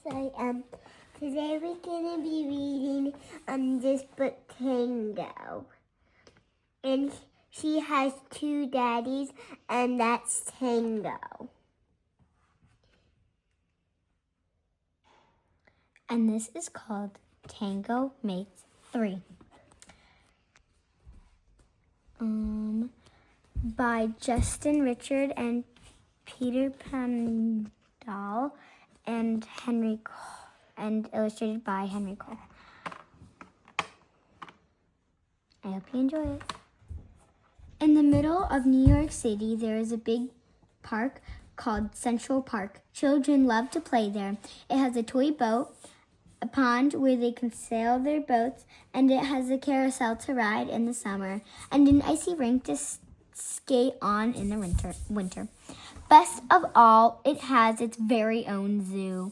sorry. Today we're gonna be reading this book Tango, and she has two daddies, and that's Tango. And this is called Tango Mates 3. By Justin Richard and Peter Pandal and Henry Cole, and illustrated by Henry Cole. I hope you enjoy it. In the middle of New York City, there is a big park called Central Park. Children love to play there. It has a toy boat, a pond where they can sail their boats, and it has a carousel to ride in the summer, and an icy rink to skate on in the winter. Best of all, it has its very own zoo.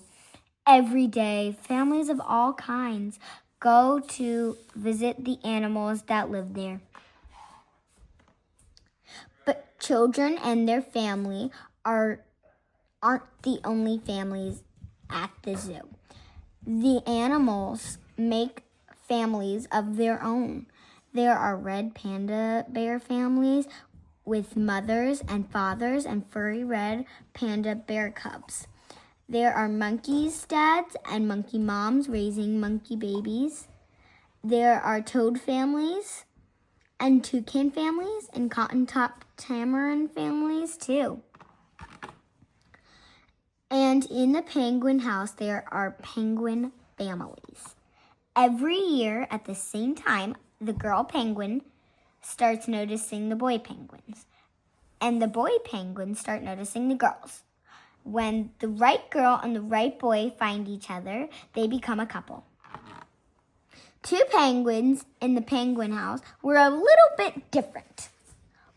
Every day, families of all kinds go to visit the animals that live there. But children and their family aren't the only families at the zoo. The animals make families of their own. There are red panda bear families with mothers and fathers and furry red panda bear cubs. There are monkeys' dads and monkey moms raising monkey babies. There are toad families and toucan families and cotton-top tamarin families too. And in the penguin house, there are penguin families. Every year at the same time, the girl penguin starts noticing the boy penguins, and the boy penguins start noticing the girls. When the right girl and the right boy find each other, they become a couple. Two penguins in the penguin house were a little bit different.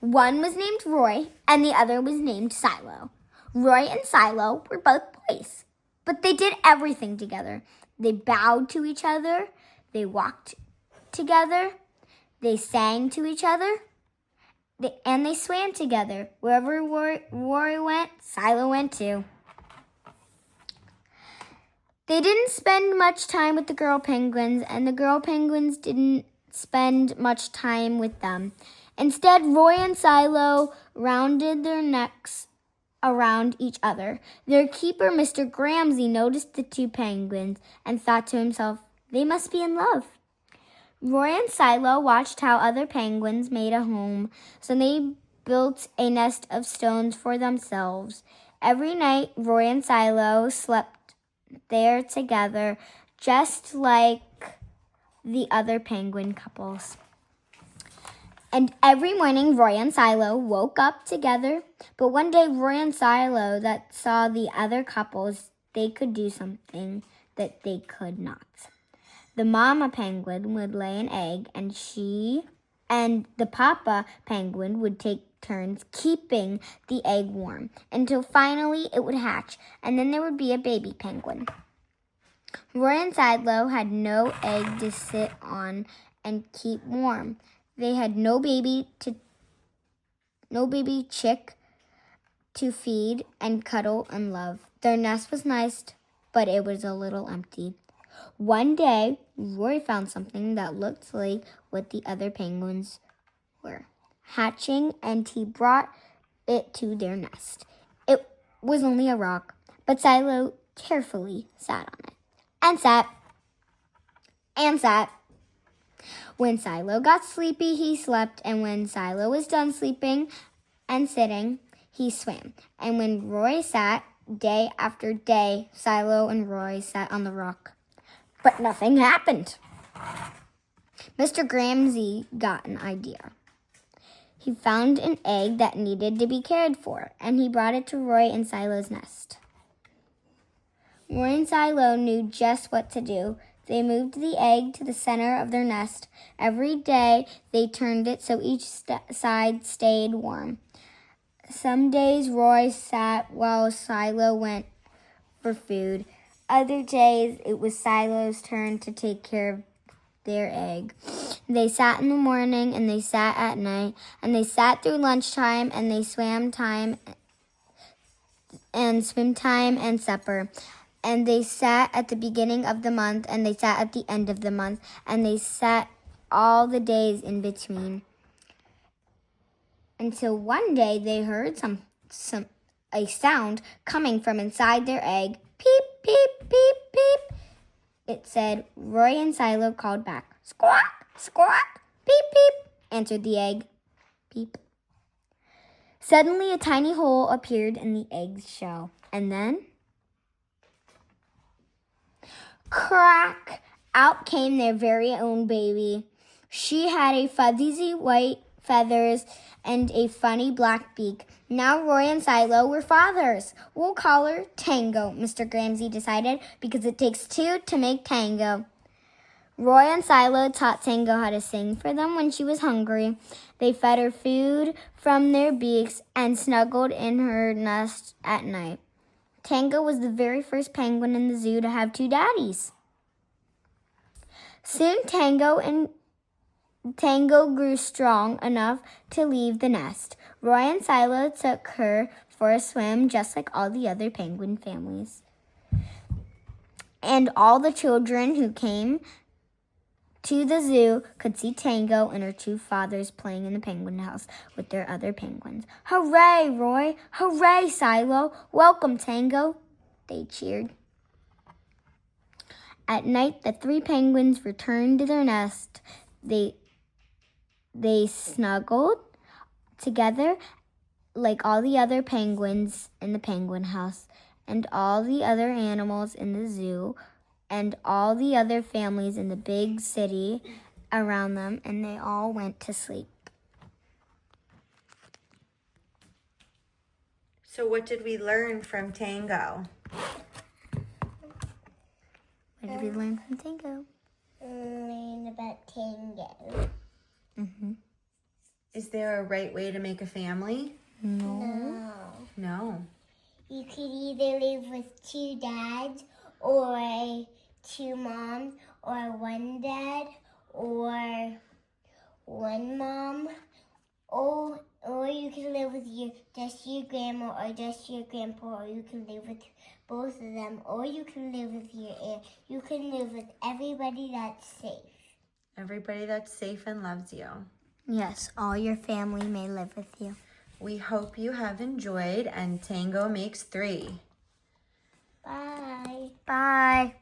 One was named Roy, and the other was named Silo. Roy and Silo were both boys, but they did everything together. They bowed to each other, they walked together, they sang to each other, and they swam together. Wherever Roy went, Silo went too. They didn't spend much time with the girl penguins, and the girl penguins didn't spend much time with them. Instead, Roy and Silo rounded their necks around each other. Their keeper, Mr. Gramsci, noticed the two penguins and thought to himself, they must be in love. Roy and Silo watched how other penguins made a home, so they built a nest of stones for themselves. Every night, Roy and Silo slept there together, just like the other penguin couples. And every morning, Roy and Silo woke up together. But one day, Roy and Silo that saw the other couples, they could do something that they could not. The mama penguin would lay an egg, and she and the papa penguin would take turns keeping the egg warm until finally it would hatch, and then there would be a baby penguin. Roy and Silo had no egg to sit on and keep warm. They had no baby chick to feed and cuddle and love. Their nest was nice, but it was a little empty. One day, Roy found something that looked like what the other penguins were hatching, and he brought it to their nest. It was only a rock, but Silo carefully sat on it, and sat, and sat. When Silo got sleepy, he slept, and when Silo was done sleeping and sitting, he swam. And when Roy sat, day after day, Silo and Roy sat on the rock. But nothing happened. Mr. Gramsci got an idea. He found an egg that needed to be cared for, and he brought it to Roy and Silo's nest. Roy and Silo knew just what to do. They moved the egg to the center of their nest. Every day, they turned it so each side stayed warm. Some days, Roy sat while Silo went for food. Other days, it was Silo's turn to take care of their egg. They sat in the morning, and they sat at night, and they sat through lunchtime, and they swim time and supper. And they sat at the beginning of the month, and they sat at the end of the month, and they sat all the days in between. Until one day they heard a sound coming from inside their egg. Peep, peep, peep, peep. It said. Roy and Silo called back. Squawk, squawk, peep, peep, answered the egg. Peep. Suddenly a tiny hole appeared in the egg's shell. And then, crack! Out came their very own baby. She had a fuzzy white feathers and a funny black beak. Now Roy and Silo were fathers. We'll call her Tango, Mr. Gramsci decided, because it takes two to make tango. Roy and Silo taught Tango how to sing for them when she was hungry. They fed her food from their beaks and snuggled in her nest at night. Tango was the very first penguin in the zoo to have two daddies. Soon Tango grew strong enough to leave the nest. Roy and Silo took her for a swim just like all the other penguin families. And all the children who came to the zoo could see Tango and her two fathers playing in the penguin house with their other penguins. Hooray, Roy! Hooray, Silo! Welcome, Tango! They cheered. At night, the three penguins returned to their nest. They snuggled together like all the other penguins in the penguin house and all the other animals in the zoo and all the other families in the big city around them, and they all went to sleep. So what did we learn from Tango? What did we learn from Tango? Learn about Tango. Is there a right way to make a family? No. No. You could either live with two dads or two moms or one dad or one mom. Or you can live with just your grandma or just your grandpa, or you can live with both of them, or you can live with your aunt. You can live with everybody that's safe. Everybody that's safe and loves you. Yes, all your family may live with you. We hope you have enjoyed, and Tango makes 3. Bye. Bye.